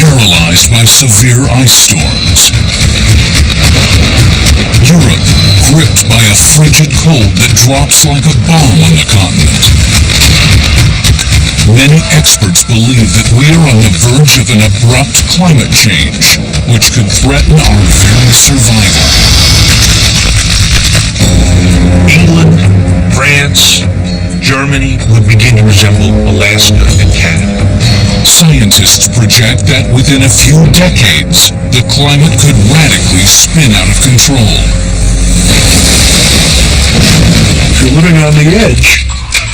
paralyzed by severe ice storms. Europe gripped by a frigid cold that drops like a bomb on the continent. Many experts believe that we are on the verge of an abrupt climate change, which could threaten our very survival. England, France, Germany would begin to resemble Alaska and Canada. Scientists project that within a few decades, the climate could radically spin out of control. If you're living on the edge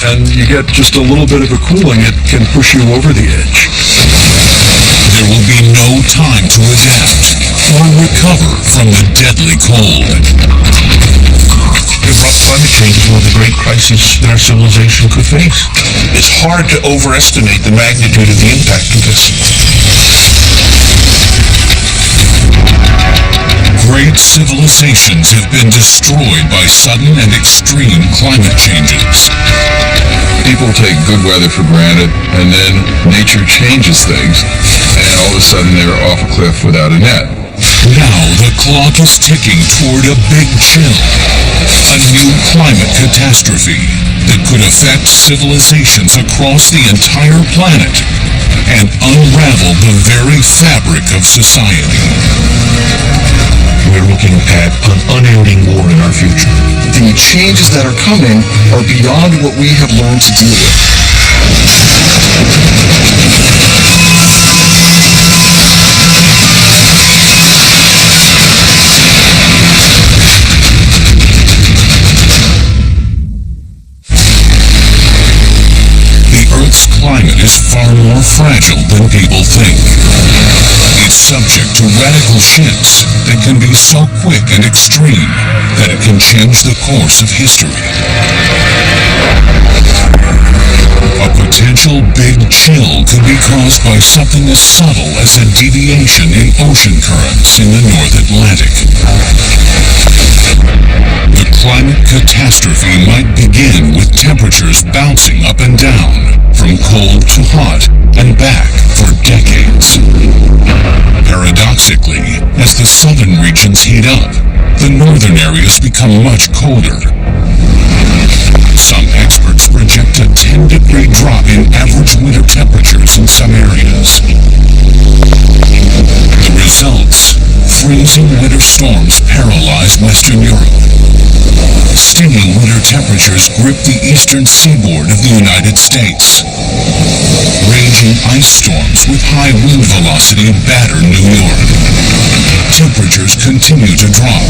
and you get just a little bit of a cooling, it can push you over the edge. There will be no time to adapt or recover from the deadly cold. Abrupt climate change is one of the great crises that our civilization could face. It's hard to overestimate the magnitude of the impact of this. Great civilizations have been destroyed by sudden and extreme climate changes. People take good weather for granted, and then nature changes things, and all of a sudden they're off a cliff without a net. Now the clock is ticking toward a big chill, a new climate catastrophe that could affect civilizations across the entire planet and unravel the very fabric of society. We're looking at an unending war in our future. The changes that are coming are beyond what we have learned to deal with. Earth's climate is far more fragile than people think. It's subject to radical shifts that can be so quick and extreme that it can change the course of history. A potential big chill could be caused by something as subtle as a deviation in ocean currents in the North Atlantic. The climate catastrophe might begin with temperatures bouncing up and down, from cold to hot and back for decades. Paradoxically, as the southern regions heat up, the northern areas become much colder. Some experts project a 10-degree drop in average winter temperatures in some areas. The results? Freezing winter storms paralyze Western Europe. Stinging winter temperatures grip the eastern seaboard of the United States. Raging ice storms with high wind velocity batter New York. Temperatures continue to drop.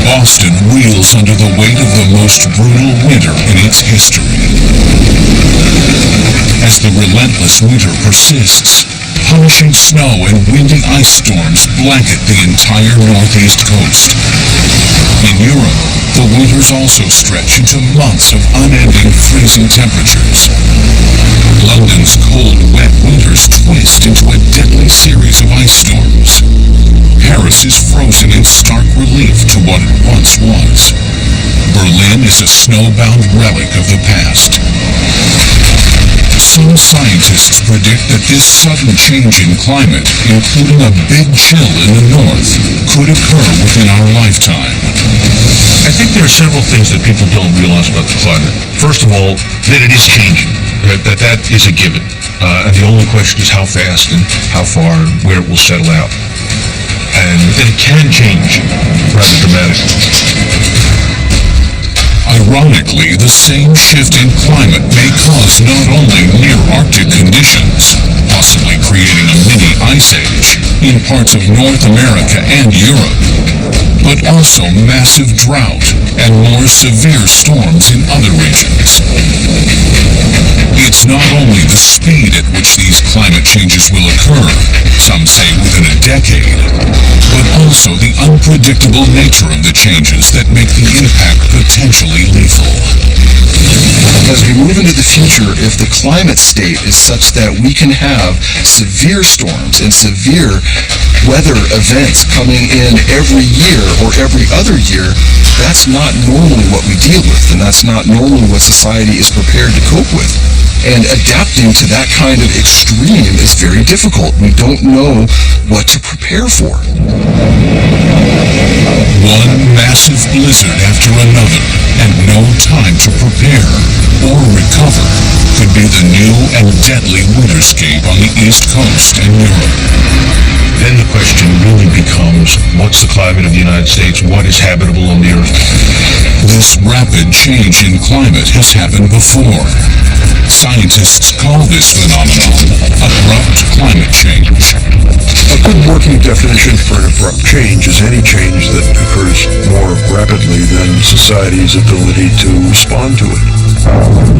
Boston reels under the weight of the most brutal winter in its history. As the relentless winter persists, punishing snow and windy ice storms blanket the entire northeast coast. In Europe, the winters also stretch into months of unending freezing temperatures. London's cold, wet winters twist into a deadly series of ice storms. Paris is frozen in stark relief to what it once was. Berlin is a snowbound relic of the past. Some scientists predict that this sudden change in climate, including a big chill in the north, could occur within our lifetime. I think there are several things that people don't realize about the climate. First of all, that it is changing. That is a given. And the only question is how fast and how far and where it will settle out. And that it can change rather dramatically. Ironically, the same shift in climate may cause not only near-Arctic conditions, possibly creating a mini ice age in parts of North America and Europe, but also massive drought and more severe storms in other regions. It's not only the speed at which these climate changes will occur, some say within a decade, but also the unpredictable nature of the changes that make the impact potentially lethal. As we move into the future, if the climate state is such that we can have severe storms and severe weather events coming in every year or every other year, that's not normally what we deal with, and that's not normally what society is prepared to cope with. And adapting to that kind of extreme is very difficult. We don't know what to prepare for. One massive blizzard after another, and no time to prepare or recover, could be the new and deadly winterscape on the East Coast and Europe. Then the question really becomes, what's the climate of the United States? What is habitable on the Earth? This rapid change in climate has happened before. Scientists call this phenomenon abrupt climate change. A good working definition for an abrupt change is any change that occurs more rapidly than society's ability to respond to it.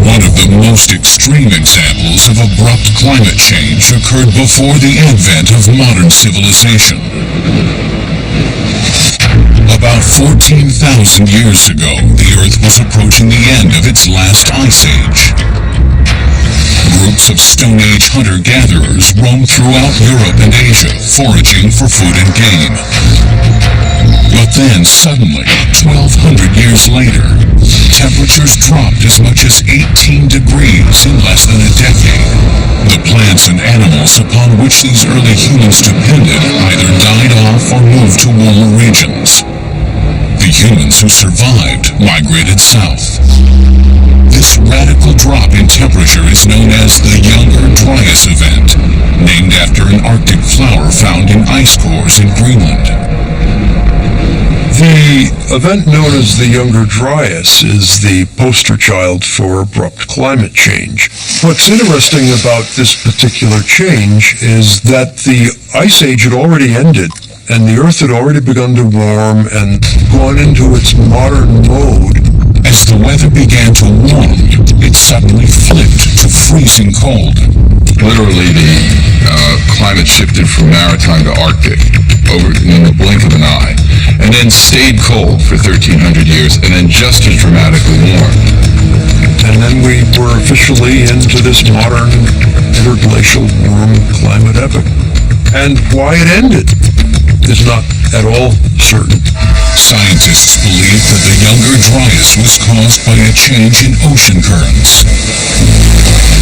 One of the most extreme examples of abrupt climate change occurred before the advent of modern civilization. About 14,000 years ago, the Earth was approaching the end of its last ice age. Groups of Stone Age hunter-gatherers roamed throughout Europe and Asia, foraging for food and game. But then, suddenly, 1,200 years later, temperatures dropped as much as 18 degrees in less than a decade. The plants and animals upon which these early humans depended either died off or moved to warmer regions. The humans who survived migrated south. This radical drop in temperature is known as the Younger Dryas event, named after an Arctic flower found in ice cores in Greenland. The event known as the Younger Dryas is the poster child for abrupt climate change. What's interesting about this particular change is that the Ice Age had already ended, and the Earth had already begun to warm and gone into its modern mode. As the weather began to warm, it suddenly flipped to freezing cold. Literally, the climate shifted from maritime to Arctic over in the blink of an eye, and then stayed cold for 1,300 years, and then just as dramatically warm. And then we were officially into this modern interglacial warm climate epoch. And why it ended is not at all certain. Scientists believe that the Younger Dryas was caused by a change in ocean currents.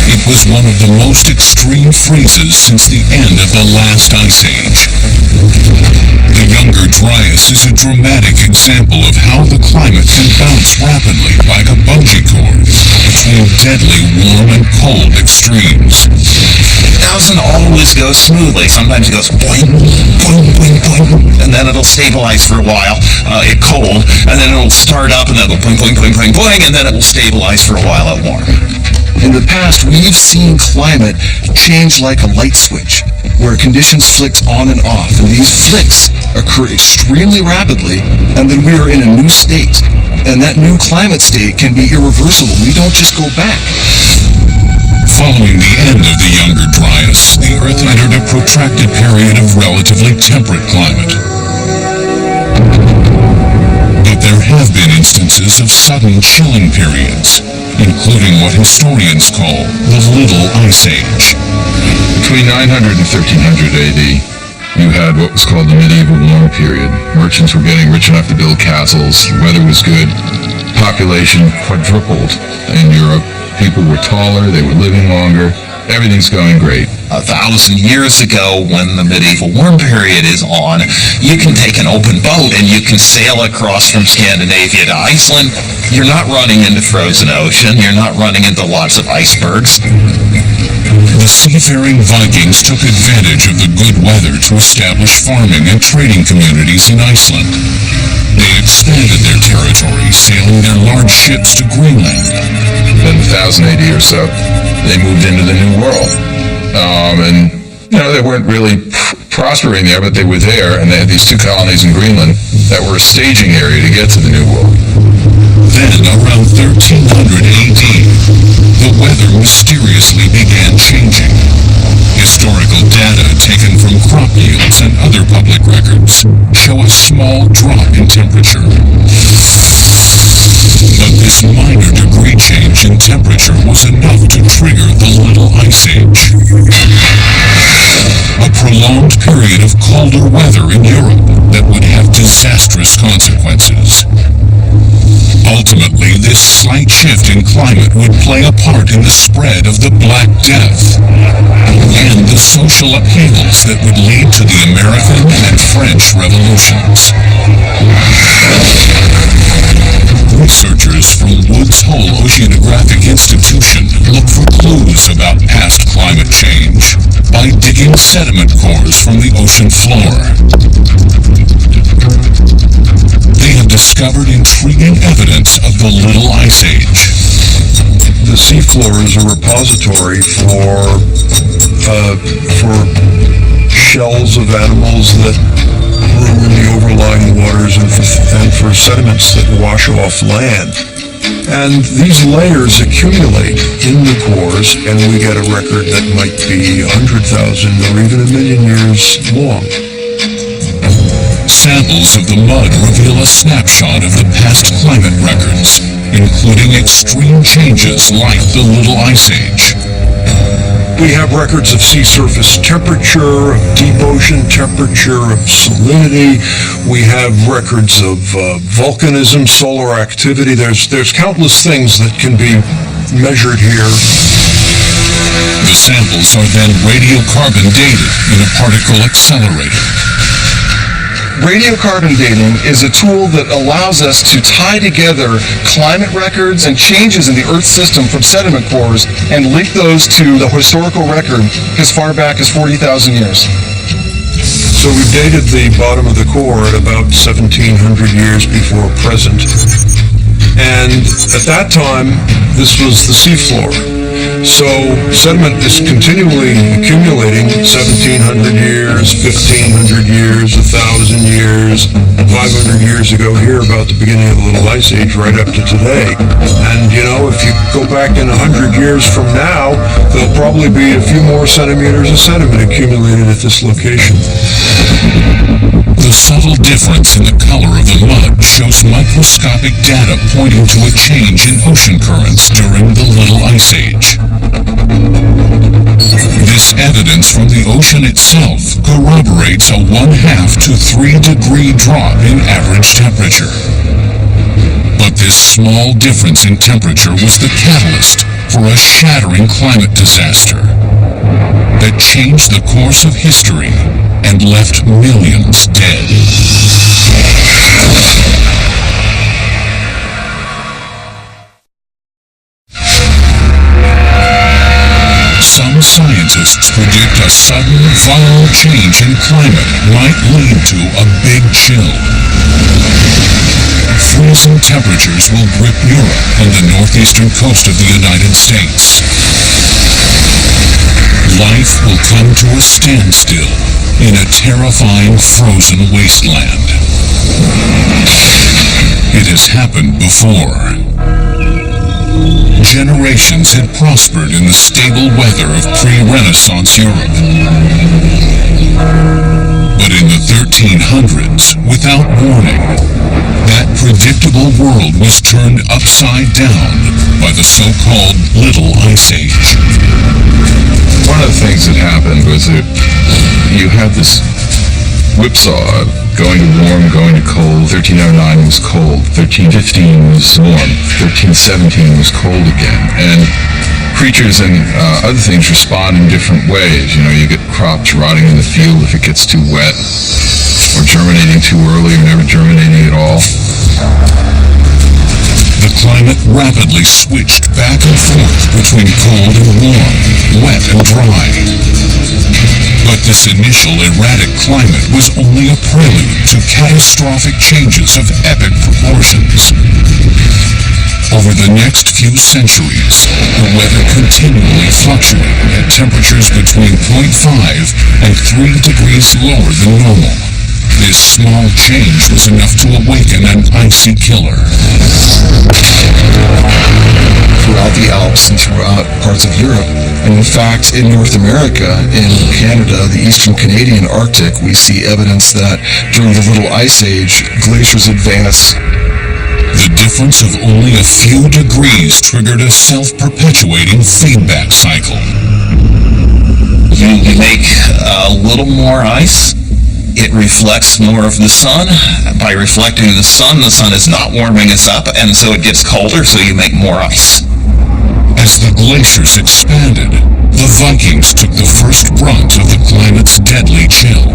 It was one of the most extreme freezes since the end of the last ice age. The Younger Dryas is a dramatic example of how the climate can bounce rapidly like a bungee cord between deadly warm and cold extremes. It doesn't always go smoothly. Sometimes it goes boing, boing, boing, boing, and then it'll stabilize for a while, cold, and then it'll start up and then it'll boing, boing, boing, boing, boing, and then it will stabilize for a while at warm. In the past, we've seen climate change like a light switch, where conditions flick on and off, and these flicks occur extremely rapidly, and then we are in a new state. And that new climate state can be irreversible. We don't just go back. Following the end of the Younger Dryas, the Earth entered a protracted period of relatively temperate climate. But there have been instances of sudden chilling periods, including what historians call the Little Ice Age. Between 900 and 1300 AD, you had what was called the medieval warm period. Merchants were getting rich enough to build castles, weather was good, population quadrupled in Europe, people were taller, they were living longer, everything's going great. 1,000 years ago, when the medieval warm period is on, you can take an open boat and you can sail across from Scandinavia to Iceland. You're not running into frozen ocean, you're not running into lots of icebergs. The seafaring Vikings took advantage of the good weather to establish farming and trading communities in Iceland. They expanded their territory, sailing their large ships to Greenland. Then 1000 AD or so, they moved into the New World. And, they weren't really prospering there, but they were there, and they had these two colonies in Greenland that were a staging area to get to the New World. Then, around 1300 AD, the weather mysteriously began changing. Historical data taken from crop yields and other public records show a small drop in temperature. But this minor degree change in temperature was enough to trigger the Little Ice Age. A prolonged period of colder weather in Europe that would have disastrous consequences. Ultimately, this slight shift in climate would play a part in the spread of the Black Death and the social upheavals that would lead to the American and French revolutions. Researchers from Woods Hole Oceanographic Institution look for clues about past climate change by digging sediment cores from the ocean floor. They have discovered intriguing evidence of the Little Ice Age. The seafloor is a repository for shells of animals that grew in the overlying waters and for sediments that wash off land. And these layers accumulate in the cores, and we get a record that might be 100,000 or even 1 million years long. Samples of the mud reveal a snapshot of the past climate records, including extreme changes like the Little Ice Age. We have records of sea surface temperature, of deep ocean temperature, of salinity. We have records of volcanism, solar activity. There's countless things that can be measured here. The samples are then radiocarbon dated in a particle accelerator. Radiocarbon dating is a tool that allows us to tie together climate records and changes in the Earth system from sediment cores and link those to the historical record as far back as 40,000 years. So we dated the bottom of the core at about 1,700 years before present. And at that time, this was the seafloor. So sediment is continually accumulating 1,700 years, 1,500 years, 1,000 years, 500 years ago here, about the beginning of the Little Ice Age, right up to today. And, you know, if you go back in 100 years from now, there'll probably be a few more centimeters of sediment accumulated at this location. The subtle difference in the color of the mud shows microscopic data pointing to a change in ocean currents during the Little Ice Age. This evidence from the ocean itself corroborates a 1/2 to 3 degree drop in average temperature. But this small difference in temperature was the catalyst for a shattering climate disaster that changed the course of history and left millions dead. Some scientists predict a sudden, violent change in climate might lead to a big chill. Freezing temperatures will grip Europe and the northeastern coast of the United States. Life will come to a standstill in a terrifying frozen wasteland. It has happened before. Generations had prospered in the stable weather of pre-Renaissance Europe. But in the 1300s, without warning, that predictable world was turned upside down by the so-called Little Ice Age. One of the things that happened was that you had this whipsaw, going to warm, going to cold. 1309 was cold, 1315 was warm, 1317 was cold again. And creatures and other things respond in different ways. You know, you get crops rotting in the field if it gets too wet, or germinating too early, or never germinating at all. The climate rapidly switched back and forth between cold and warm, wet and dry. But this initial erratic climate was only a prelude to catastrophic changes of epic proportions. Over the next few centuries, the weather continually fluctuated at temperatures between 0.5 and 3 degrees lower than normal. This small change was enough to awaken an icy killer. Throughout the Alps and throughout parts of Europe, and in fact in North America, in Canada, the eastern Canadian Arctic, we see evidence that during the Little Ice Age, glaciers advance. The difference of only a few degrees triggered a self-perpetuating feedback cycle. You make a little more ice, it reflects more of the sun. By reflecting the sun is not warming us up, and so it gets colder, so you make more ice. As the glaciers expanded, the Vikings took the first brunt of the climate's deadly chill.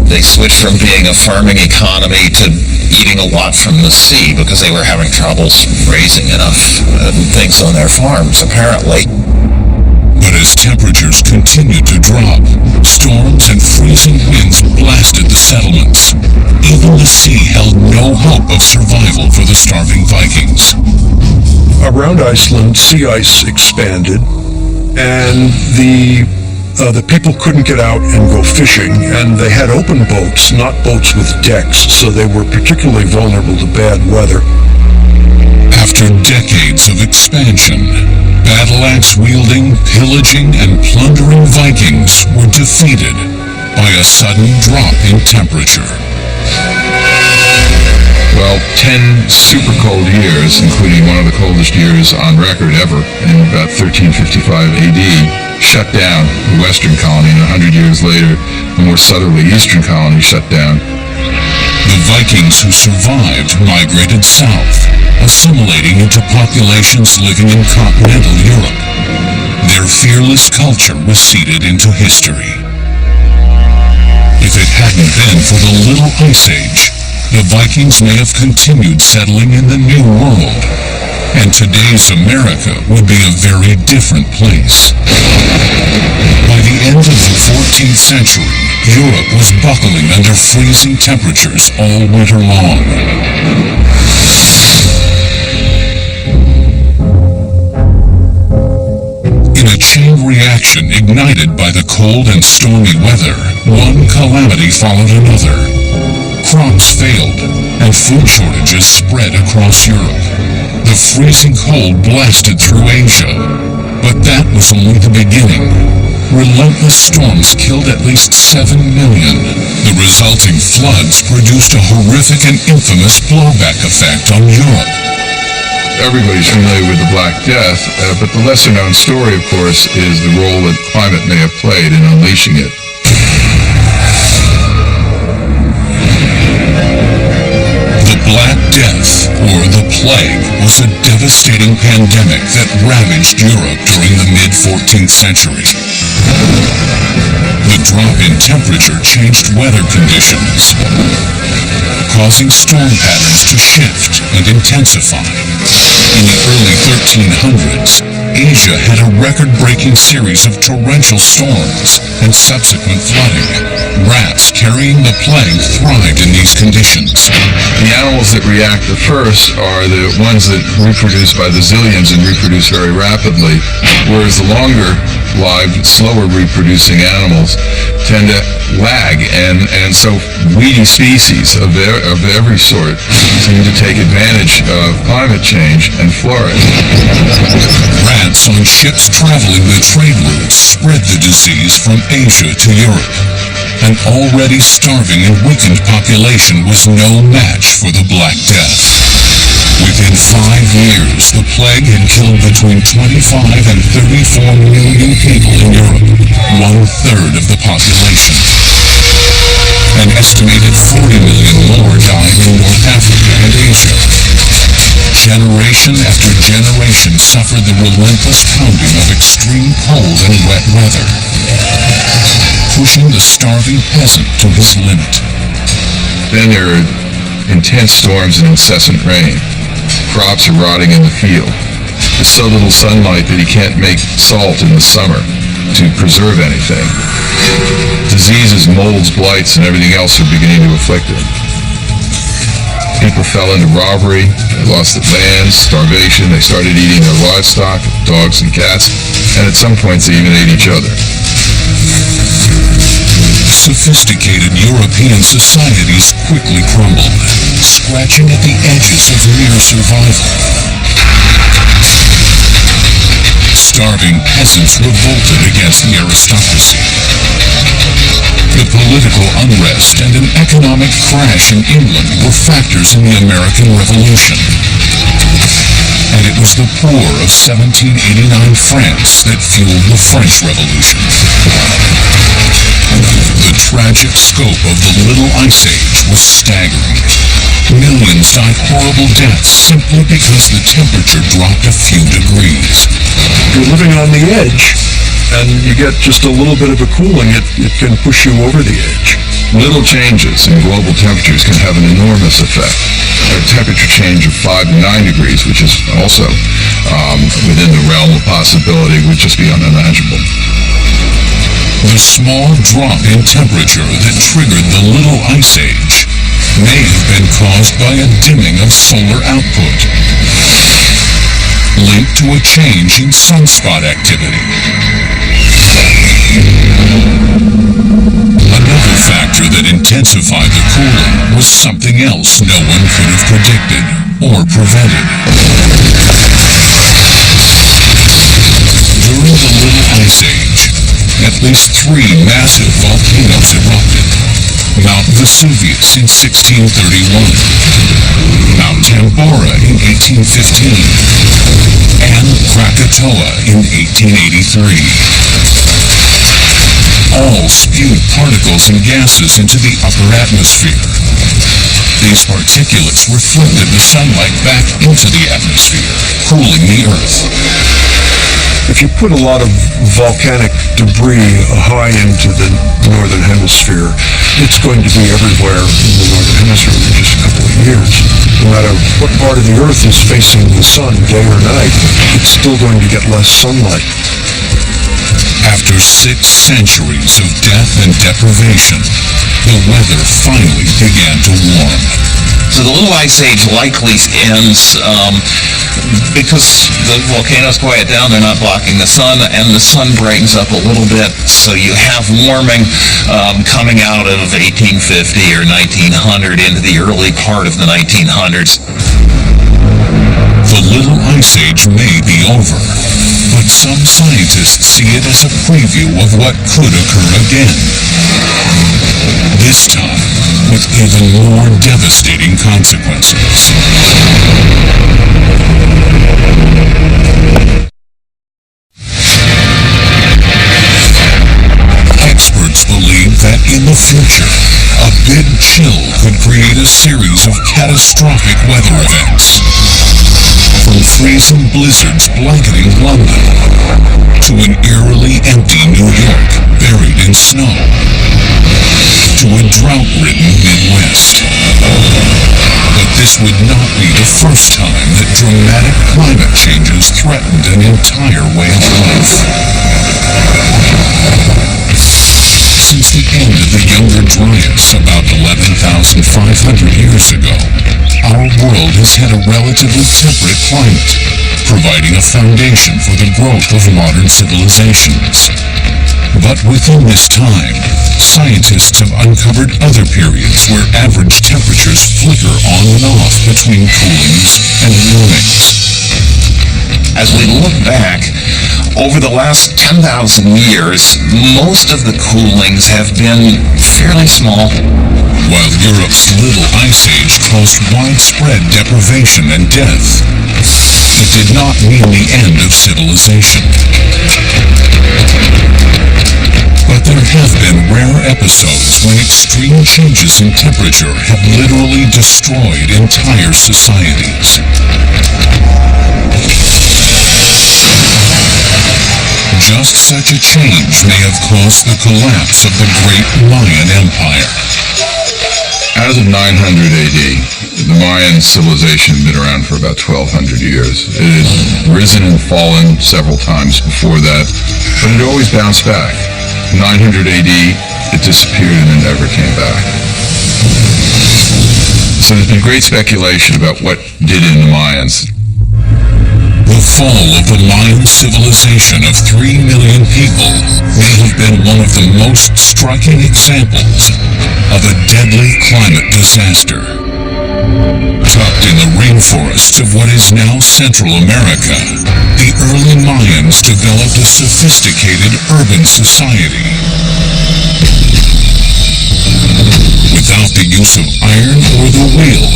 They switched from being a farming economy to eating a lot from the sea because they were having troubles raising enough things on their farms, apparently. But as temperatures continued to drop, storms and freezing winds blasted the settlements. Even the sea held no hope of survival for the starving Vikings. Around Iceland, sea ice expanded, and the people couldn't get out and go fishing, and they had open boats, not boats with decks, so they were particularly vulnerable to bad weather. After decades of expansion, battle-axe-wielding, pillaging, and plundering Vikings were defeated by a sudden drop in temperature. Well, 10 super cold years, including one of the coldest years on record ever in about 1355 AD, shut down the western colony, and 100 years later, the more southerly eastern colony shut down. The Vikings who survived migrated south, assimilating into populations living in continental Europe. Their fearless culture was seeded into history. If it hadn't been for the Little Ice Age, the Vikings may have continued settling in the New World, and today's America would be a very different place. By the end of the 14th century, Europe was buckling under freezing temperatures all winter long. In a chain reaction ignited by the cold and stormy weather, one calamity followed another. Crops failed, and food shortages spread across Europe. The freezing cold blasted through Asia, but that was only the beginning. Relentless storms killed at least 7 million. The resulting floods produced a horrific and infamous blowback effect on Europe. Everybody's familiar with the Black Death, but the lesser-known story, of course, is the role that climate may have played in unleashing it. The Black Death, or the Plague, was a devastating pandemic that ravaged Europe during the mid-14th century. The drop in temperature changed weather conditions, causing storm patterns to shift and intensify. In the early 1300s, Asia had a record-breaking series of torrential storms and subsequent flooding. Rats carrying the plague thrived in these conditions. The animals that react the first are the ones that reproduce by the zillions and reproduce very rapidly, whereas the longer-lived, slower reproducing animals tend to lag, and so weedy species of every sort seem to take advantage of climate change and flourish. Rats on ships traveling the trade routes spread the disease from Asia to Europe. An already starving and weakened population was no match for the Black Death. Within 5 years, the plague had killed between 25 and 34 million people in Europe, 1/3 of the population. An estimated 40 million more died in North Africa and Asia. Generation after generation suffered the relentless pounding of extreme cold and wet weather, pushing the starving peasant to his limit. Then there are intense storms and incessant rain. Crops are rotting in the field. There's so little sunlight that he can't make salt in the summer to preserve anything. Diseases, molds, blights, and everything else are beginning to afflict him. People fell into robbery, they lost their lands, starvation, they started eating their livestock, dogs and cats, and at some points they even ate each other. Sophisticated European societies quickly crumbled, scratching at the edges of mere survival. Starving peasants revolted against the aristocracy. The political unrest and an economic crash in England were factors in the American Revolution. And it was the poor of 1789 France that fueled the French Revolution. The tragic scope of the Little Ice Age was staggering. Millions died horrible deaths simply because the temperature dropped a few degrees. You're living on the edge, and you get just a little bit of a cooling, it can push you over the edge. Little changes in global temperatures can have an enormous effect. A temperature change of 5 to 9 degrees, which is also within the realm of possibility, would just be unimaginable. The small drop in temperature that triggered the Little Ice Age may have been caused by a dimming of solar output, linked to a change in sunspot activity. Another factor that intensified the cooling was something else no one could have predicted or prevented. During the Little Ice Age, at least 3 massive volcanoes erupted. Mount Vesuvius in 1631, Mount Tambora in 1815, and Krakatoa in 1883. All spewed particles and gases into the upper atmosphere. These particulates reflected the sunlight back into the atmosphere, cooling the Earth. If you put a lot of volcanic debris high into the northern hemisphere, it's going to be everywhere in the northern hemisphere in just a couple of years. No matter what part of the Earth is facing the sun, day or night, it's still going to get less sunlight. After 6 centuries of death and deprivation, the weather finally began to warm. So the Little Ice Age likely ends because the volcanoes quiet down, they're not blocking the sun, and the sun brightens up a little bit, so you have warming coming out of 1850 or 1900 into the early part of the 1900s. The Little Ice Age may be over, but some scientists see it as a preview of what could occur again. This time, with even more devastating consequences. Experts believe that in the future, a big chill could create a series of catastrophic weather events. From freezing blizzards blanketing London, to an eerily empty New York buried in snow, to a drought-ridden Midwest. But this would not be the first time that dramatic climate changes threatened an entire way of life. Since the end of the Younger Dryas about 11,500 years ago, our world has had a relatively temperate climate, providing a foundation for the growth of modern civilizations. But within this time, scientists have uncovered other periods where average temperatures flicker on and off between coolings and warmings. As we look back, over the last 10,000 years, most of the coolings have been fairly small. While Europe's Little Ice Age caused widespread deprivation and death, it did not mean the end of civilization. But there have been rare episodes when extreme changes in temperature have literally destroyed entire societies. Just such a change may have caused the collapse of the great Mayan Empire. As of 900 AD, the Mayan civilization had been around for about 1,200 years. It had risen and fallen several times before that, but it always bounced back. 900 AD, it disappeared and it never came back. So there's been great speculation about what did in the Mayans. The fall of the Mayan civilization of 3 million people may have been one of the most striking examples of a deadly climate disaster. Tucked in the rainforests of what is now Central America, the early Mayans developed a sophisticated urban society. Without the use of iron or the wheel,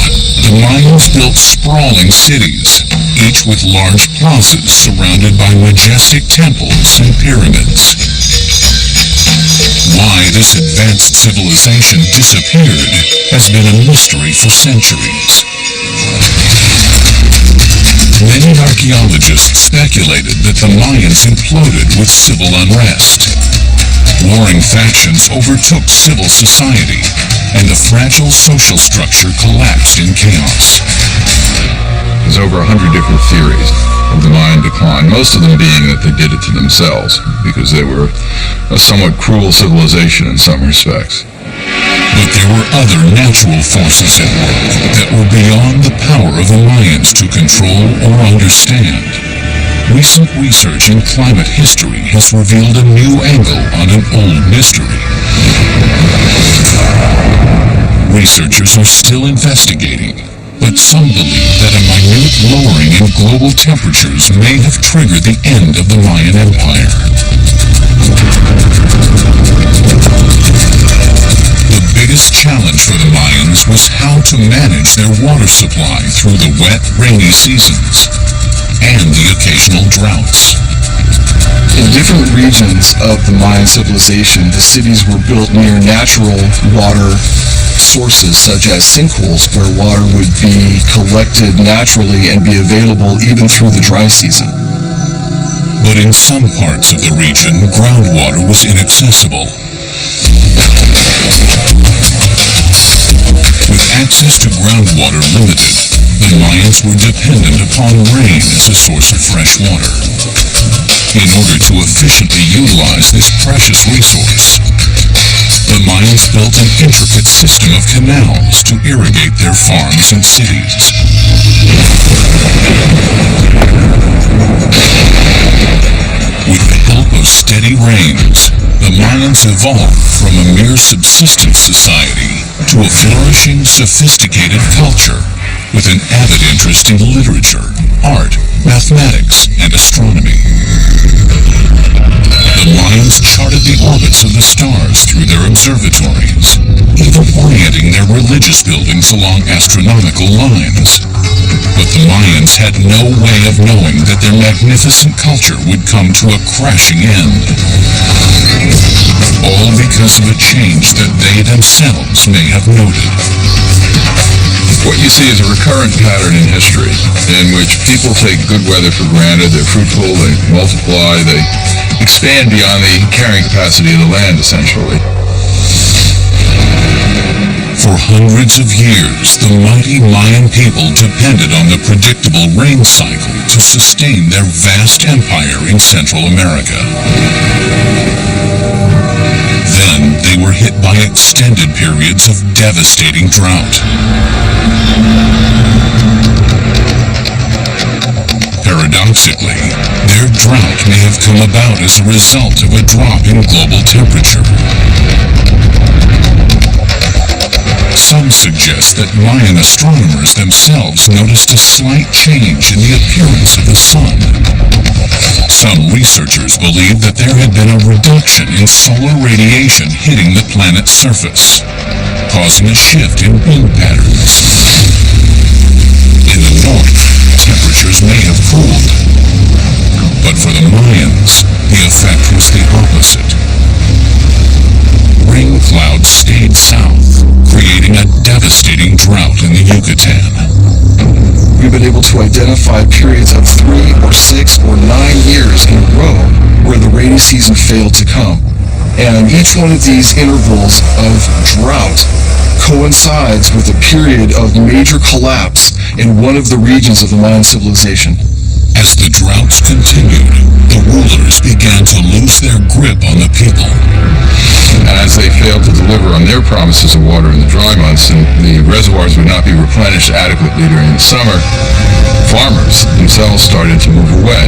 the Mayans built sprawling cities, each with large plazas surrounded by majestic temples and pyramids. Why this advanced civilization disappeared has been a mystery for centuries. Many archaeologists speculated that the Mayans imploded with civil unrest. Warring factions overtook civil society, and the fragile social structure collapsed in chaos. There's over 100 different theories of the Mayan decline, most of them being that they did it to themselves, because they were a somewhat cruel civilization in some respects. But there were other natural forces at work that were beyond the power of the Mayans to control or understand. Recent research in climate history has revealed a new angle on an old mystery. Researchers are still investigating, but some believe that a minute lowering in global temperatures may have triggered the end of the Mayan Empire. The biggest challenge for the Mayans was how to manage their water supply through the wet, rainy seasons and the occasional droughts. In different regions of the Mayan civilization, the cities were built near natural water sources such as sinkholes where water would be collected naturally and be available even through the dry season. But in some parts of the region, groundwater was inaccessible. With access to groundwater limited, the Mayans were dependent upon rain as a source of fresh water. In order to efficiently utilize this precious resource, the Mayans built an intricate system of canals to irrigate their farms and cities. With the help of steady rains, the Mayans evolved from a mere subsistence society to a flourishing, sophisticated culture with an avid interest in literature, art, mathematics, and astronomy. The Mayans charted the orbits of the stars through their observatories, even orienting their religious buildings along astronomical lines. But the Mayans had no way of knowing that their magnificent culture would come to a crashing end. All because of a change that they themselves may have noted. What you see is a recurrent pattern in history in which people take good weather for granted, they're fruitful, they multiply, they expand beyond the carrying capacity of the land, essentially. For hundreds of years, the mighty Mayan people depended on the predictable rain cycle to sustain their vast empire in Central America. Then they were hit by extended periods of devastating drought. Paradoxically, their drought may have come about as a result of a drop in global temperature. Some suggest that Mayan astronomers themselves noticed a slight change in the appearance of the sun. Some researchers believe that there had been a reduction in solar radiation hitting the planet's surface, causing a shift in wind patterns. In the north, temperatures may have cooled, but for the Mayans, the effect was the opposite. Rain clouds stayed south, creating a devastating drought in the Yucatan. We've been able to identify periods of 3 or 6 or 9 years in a row where the rainy season failed to come. And each one of these intervals of drought coincides with a period of major collapse in one of the regions of the Mayan civilization. As the droughts continued, the rulers began to lose their grip on the people. As they failed to deliver on their promises of water in the dry months and the reservoirs would not be replenished adequately during the summer, farmers themselves started to move away.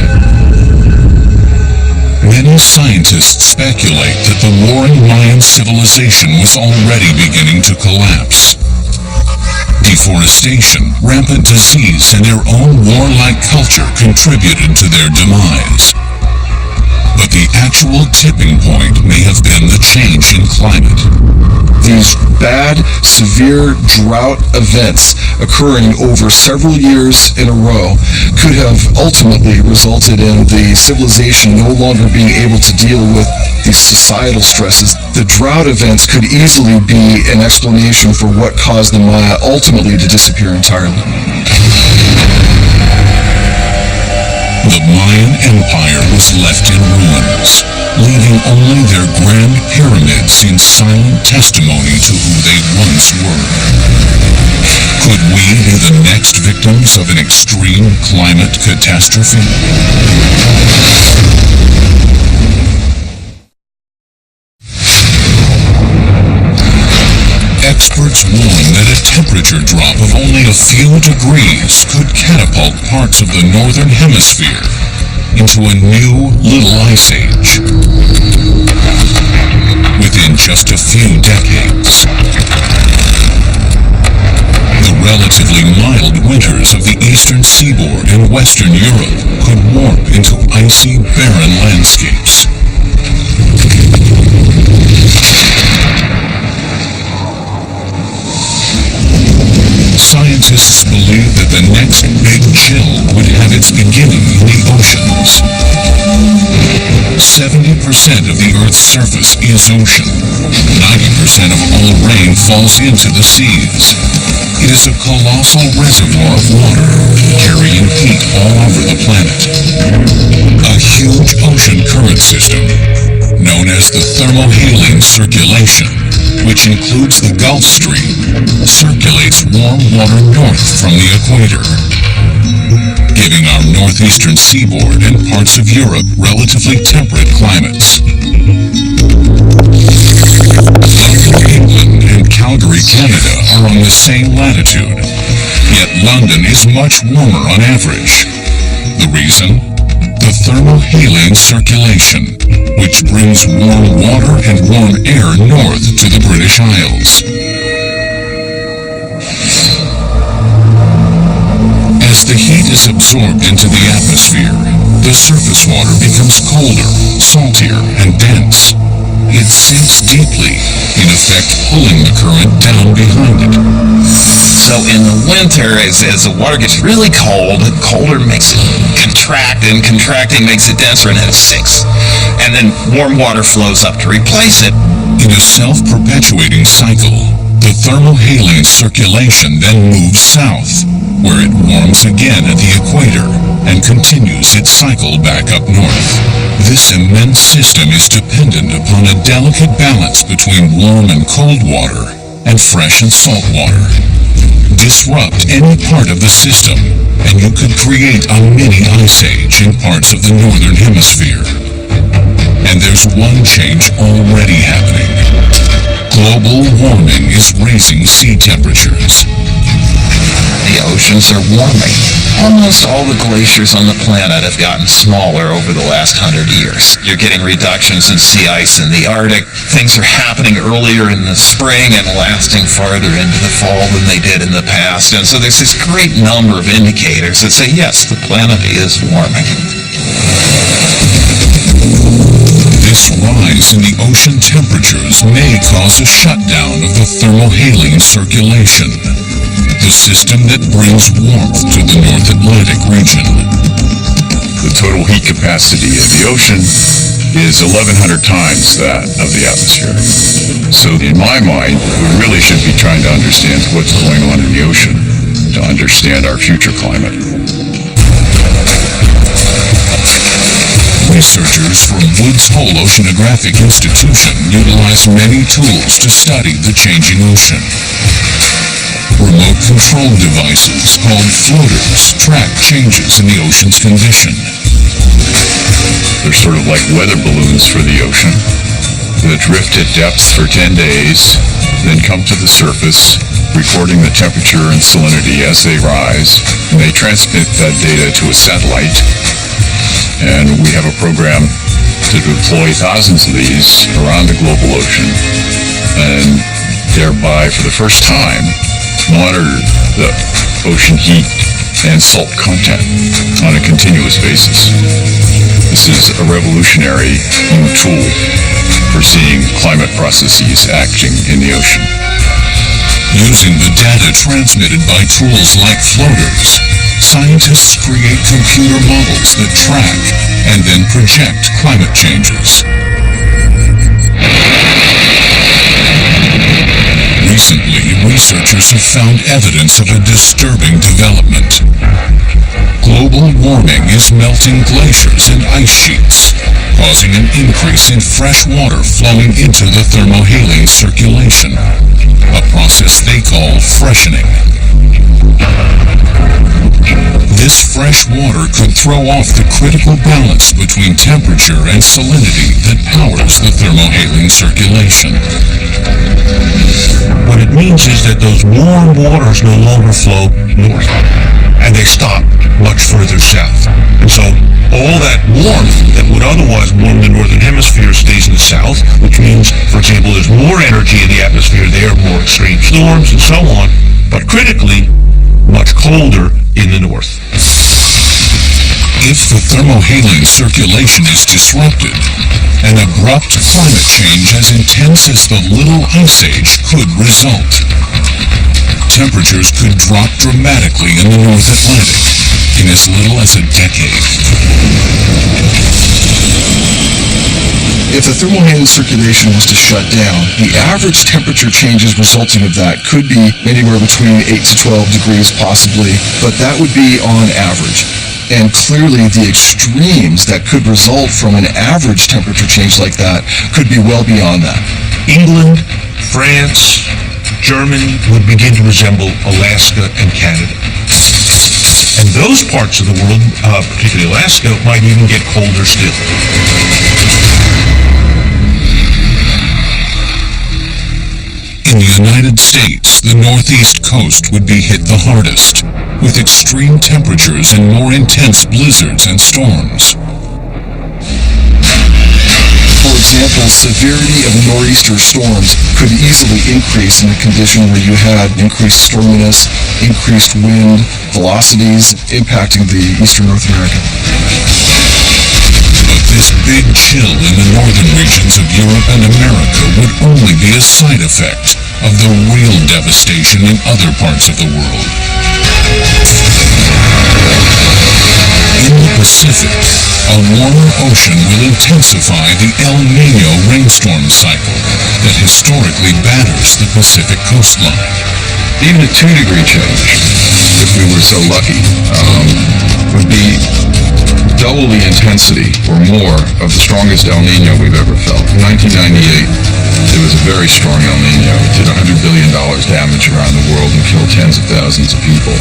Many scientists speculate that the warring Mayan civilization was already beginning to collapse. Deforestation, rampant disease, and their own warlike culture contributed to their demise. But the actual tipping point may have been the change in climate. These bad, severe drought events occurring over several years in a row could have ultimately resulted in the civilization no longer being able to deal with these societal stresses, the drought events could easily be an explanation for what caused the Maya ultimately to disappear entirely. The Mayan Empire was left in ruins, leaving only their grand pyramids in silent testimony to who they once were. Could we be the next victims of an extreme climate catastrophe? Experts warn that a temperature drop of only a few degrees could catapult parts of the northern hemisphere into a new little ice age. Within just a few decades, the relatively mild winters of the eastern seaboard and western Europe could warp into icy, barren landscapes. Scientists believe that the next big chill would have its beginning in the oceans. 70% of the Earth's surface is ocean. 90% of all rain falls into the seas. It is a colossal reservoir of water, carrying heat all over the planet. A huge ocean current system, known as the thermohaline circulation, which includes the Gulf Stream, circulates warm water north from the equator, giving our northeastern seaboard and parts of Europe relatively temperate climates. London, England, and Calgary, Canada are on the same latitude, yet London is much warmer on average. The reason? The thermohaline circulation, which brings warm water and warm air north to the British Isles. As the heat is absorbed into the atmosphere, the surface water becomes colder, saltier, and dense. It sinks deeply, in effect pulling the current down behind it. So in the winter, as the water gets really cold, colder makes it contract, and contracting makes it denser, and then it sinks. And then warm water flows up to replace it. In a self-perpetuating cycle, the thermohaline circulation then moves south, where it warms again at the equator and continues its cycle back up north. This immense system is dependent upon a delicate balance between warm and cold water and fresh and salt water. Disrupt any part of the system, and you could create a mini ice age in parts of the northern hemisphere. And there's one change already happening. Global warming is raising sea temperatures. The oceans are warming. Almost all the glaciers on the planet have gotten smaller over the last 100 years. You're getting reductions in sea ice in the Arctic. Things are happening earlier in the spring and lasting farther into the fall than they did in the past. And so there's this great number of indicators that say, yes, the planet is warming. This rise in the ocean temperatures may cause a shutdown of the thermohaline circulation, the system that brings warmth to the North Atlantic region. The total heat capacity of the ocean is 1,100 times that of the atmosphere. So in my mind, we really should be trying to understand what's going on in the ocean to understand our future climate. Researchers from Woods Hole Oceanographic Institution utilize many tools to study the changing ocean. Remote control devices called floaters track changes in the ocean's condition. They're sort of like weather balloons for the ocean that drift at depths for 10 days, then come to the surface, recording the temperature and salinity as they rise, and they transmit that data to a satellite. And we have a program to deploy thousands of these around the global ocean, and thereby, for the first time, monitor the ocean heat and salt content on a continuous basis. This is a revolutionary new tool for seeing climate processes acting in the ocean. Using the data transmitted by tools like floaters, scientists create computer models that track and then project climate changes. researchers have found evidence of a disturbing development. Global warming is melting glaciers and ice sheets, causing an increase in fresh water flowing into the thermohaline circulation, a process they call freshening. This fresh water could throw off the critical balance between temperature and salinity that powers the thermohaline circulation. What it means is that those warm waters no longer flow north, and they stop much further south. And so all that warmth that would otherwise warm the northern hemisphere stays in the south, which means, for example, there's more energy in the atmosphere there, more extreme storms and so on, but critically, much colder in the north. If the thermohaline circulation is disrupted, an abrupt climate change as intense as the Little Ice Age could result. Temperatures could drop dramatically in the North Atlantic in as little as a decade. If the thermohaline circulation was to shut down, the average temperature changes resulting of that could be anywhere between 8 to 12 degrees possibly, but that would be on average. And clearly the extremes that could result from an average temperature change like that could be well beyond that. England, France, Germany would begin to resemble Alaska and Canada. And those parts of the world, particularly Alaska, might even get colder still. In the United States, the northeast coast would be hit the hardest, with extreme temperatures and more intense blizzards and storms. For example, severity of nor'easter storms could easily increase in a condition where you had increased storminess, increased wind, velocities impacting the eastern North America. But this big chill in the northern regions of Europe and America would only be a side effect of the real devastation in other parts of the world. In the Pacific, a warmer ocean will intensify the El Niño rainstorm cycle that historically batters the Pacific coastline. Even a 2-degree change, if we were so lucky, would be double the intensity or more of the strongest El Nino we've ever felt. In 1998, there was a very strong El Nino. It did $100 billion damage around the world and killed tens of thousands of people.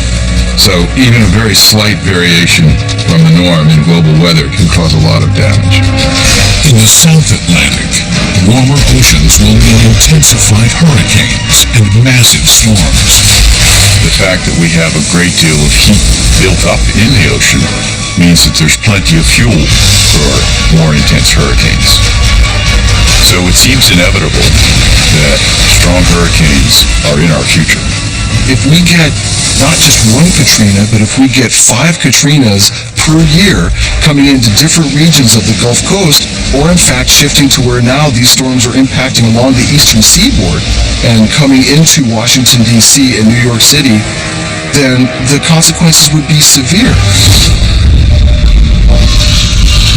So even a very slight variation from the norm in global weather can cause a lot of damage. In the South Atlantic, warmer oceans will mean intensified hurricanes and massive storms. The fact that we have a great deal of heat built up in the ocean means that there's plenty of fuel for more intense hurricanes. So it seems inevitable that strong hurricanes are in our future. If we get not just one Katrina, but if we get 5 Katrinas per year coming into different regions of the Gulf Coast, or in fact shifting to where now these storms are impacting along the eastern seaboard and coming into Washington, D.C. and New York City, then the consequences would be severe.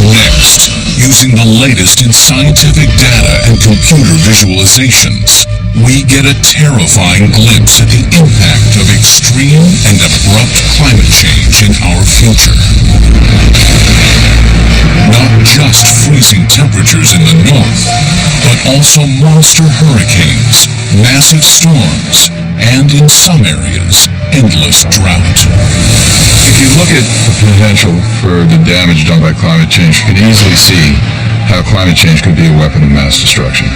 Next, using the latest in scientific data and computer visualizations, we get a terrifying glimpse at the impact of extreme and abrupt climate change in our future. Not just freezing temperatures in the north, but also monster hurricanes, massive storms, and in some areas, endless drought. If you look at the potential for the damage done by climate change, you can easily see how climate change could be a weapon of mass destruction.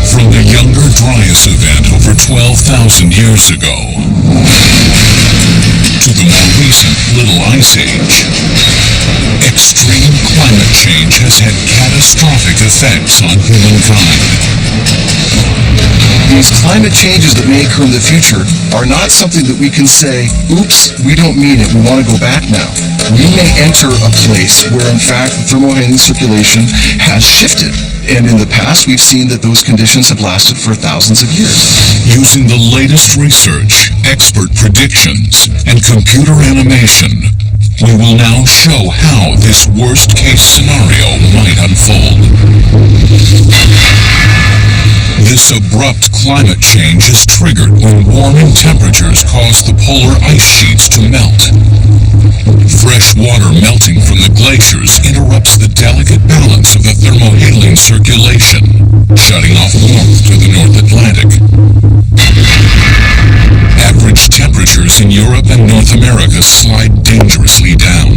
From the Younger Dryas event over 12,000 years ago, to the more recent Little Ice Age, extreme climate change has had catastrophic effects on humankind. These climate changes that may occur in the future are not something that we can say, oops, we don't mean it, we want to go back now. We may enter a place where in fact the thermohaline circulation has shifted. And in the past, we've seen that those conditions have lasted for thousands of years. Using the latest research, expert predictions, and computer animation, We will now show how this worst-case scenario might unfold. This abrupt climate change is triggered when warming temperatures cause the polar ice sheets to melt. Fresh water melting from the glaciers interrupts the delicate balance of the thermohaline circulation, shutting off warmth to the North Atlantic. Average temperatures in Europe and North America slide dangerously down.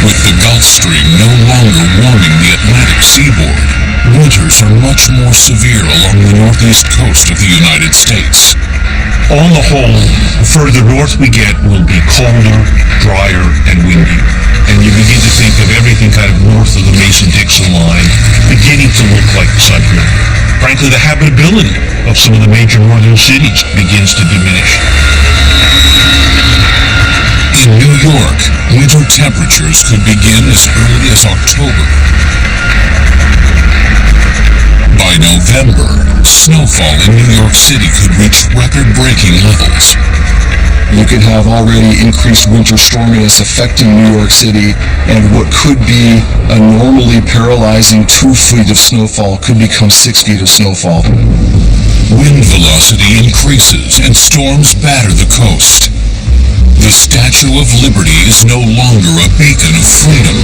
With the Gulf Stream no longer warming the Atlantic seaboard, winters are much more severe along the northeast coast of the United States. On the whole, the further north we get will be colder, drier, and windier. And you begin to think of everything kind of north of the Mason-Dixon line beginning to look like Siberia. Frankly, the habitability of some of the major northern cities begins to diminish. In New York, winter temperatures could begin as early as October. By November, snowfall in New York City could reach record-breaking levels. You could have already increased winter storminess affecting New York City, and what could be a normally paralyzing 2 feet of snowfall could become 6 feet of snowfall. Wind velocity increases and storms batter the coast. The Statue of Liberty is no longer a beacon of freedom,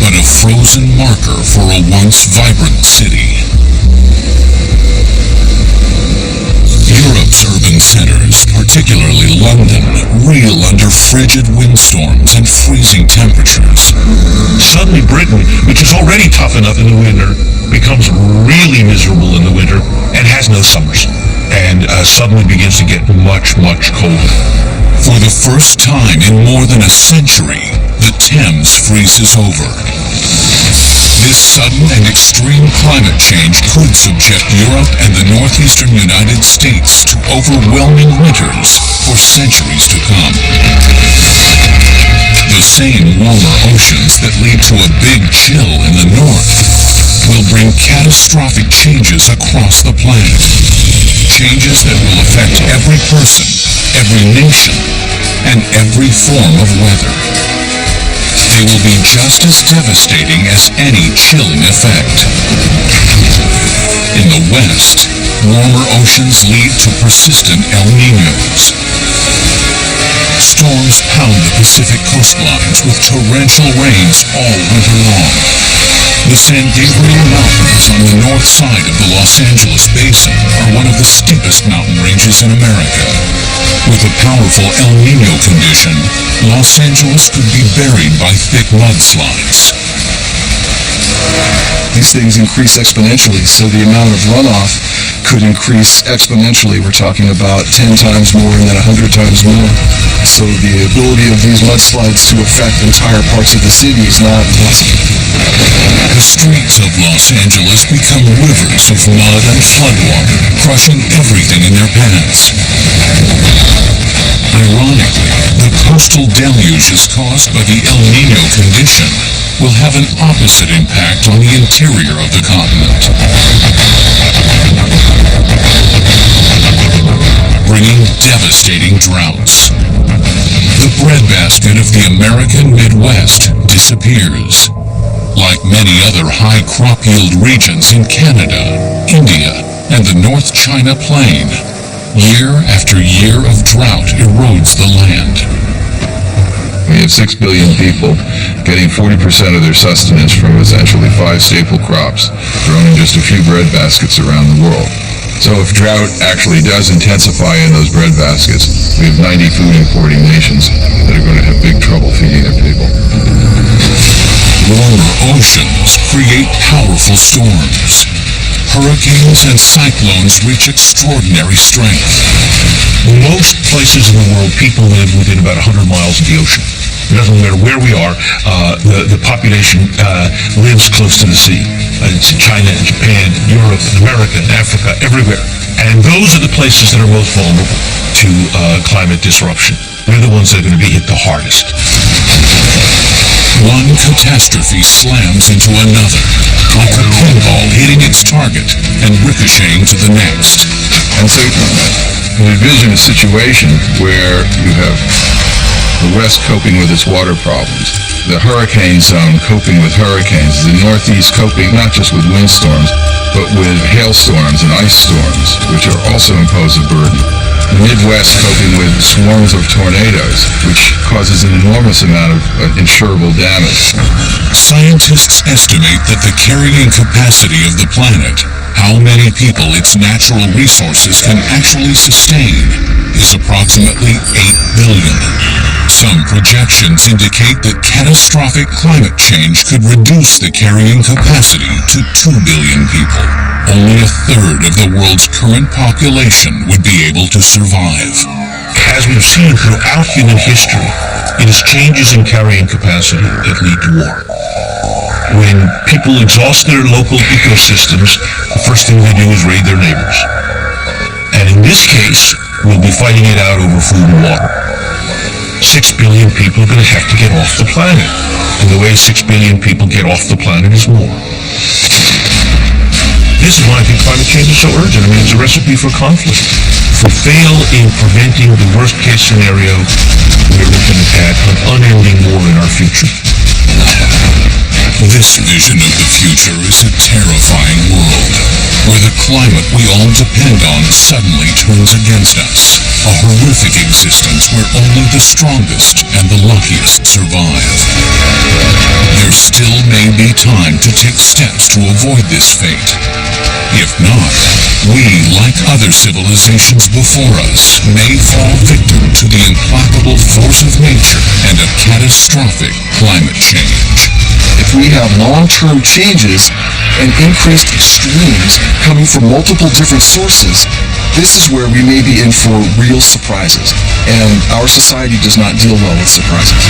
but a frozen marker for a once vibrant city. Europe's urban centers, particularly London, reel under frigid windstorms and freezing temperatures. Suddenly Britain, which is already tough enough in the winter, becomes really miserable in the winter and has no summers, and suddenly begins to get much, much colder. For the first time in more than a century, the Thames freezes over. This sudden and extreme climate change could subject Europe and the northeastern United States to overwhelming winters for centuries to come. The same warmer oceans that lead to a big chill in the north will bring catastrophic changes across the planet. Changes that will affect every person, every nation, and every form of weather. They will be just as devastating as any chilling effect. In the west, warmer oceans lead to persistent El Niños. Storms pound the Pacific coastlines with torrential rains all winter long. The San Gabriel Mountains on the north side of the Los Angeles Basin are one of the steepest mountain ranges in America. With a powerful El Niño condition, Los Angeles could be buried by thick mudslides. These things increase exponentially, so the amount of runoff could increase exponentially. We're talking about 10 times more and then 100 times more. So the ability of these mudslides to affect entire parts of the city is not possible. The streets of Los Angeles become rivers of mud and floodwater, crushing everything in their paths. Ironically, the coastal deluges caused by the El Niño condition will have an opposite impact on the interior of the continent, bringing devastating droughts. The breadbasket of the American Midwest disappears. Like many other high crop yield regions in Canada, India, and the North China Plain, year after year of drought erodes the land. We have 6 billion people getting 40% of their sustenance from essentially 5 staple crops grown in just a few breadbaskets around the world. So if drought actually does intensify in those breadbaskets, we have 90 food importing nations that are going to have big trouble feeding their people. Warmer oceans create powerful storms. Hurricanes and cyclones reach extraordinary strength. Most places in the world, people live within about 100 miles of the ocean. It doesn't matter where we are, the population lives close to the sea. It's China and Japan, Europe, and America, and Africa, everywhere. And those are the places that are most vulnerable to climate disruption. They're the ones that are going to be hit the hardest. One catastrophe slams into another, like a pinball hitting its target and ricocheting to the next. And so we envision a situation where you have the West coping with its water problems, the hurricane zone coping with hurricanes, the Northeast coping not just with windstorms, but with hailstorms and ice storms, which are also impose a burden. The Midwest coping with swarms of tornadoes, which causes an enormous amount of insurable damage. Scientists estimate that the carrying capacity of the planet, how many people its natural resources can actually sustain, is approximately 8 billion. Some projections indicate that catastrophic climate change could reduce the carrying capacity to 2 billion people. Only a third of the world's current population would be able to survive. As we've seen throughout human history, it is changes in carrying capacity that lead to war. When people exhaust their local ecosystems, the first thing they do is raid their neighbors. And in this case, we'll be fighting it out over food and water. 6 billion people are going to have to get off the planet. And the way 6 billion people get off the planet is war. This is why I think climate change is so urgent. I mean, it's a recipe for conflict. If we fail in preventing the worst case scenario, we're looking at an unending war in our future. This vision of the future is a terrifying world, where the climate we all depend on suddenly turns against us. A horrific existence where only the strongest and the luckiest survive. There still may be time to take steps to avoid this fate. If not, we, like other civilizations before us, may fall victim to the implacable force of nature and of catastrophic climate change. If we have long-term changes and increased extremes coming from multiple different sources, this is where we may be in for real surprises. And our society does not deal well with surprises.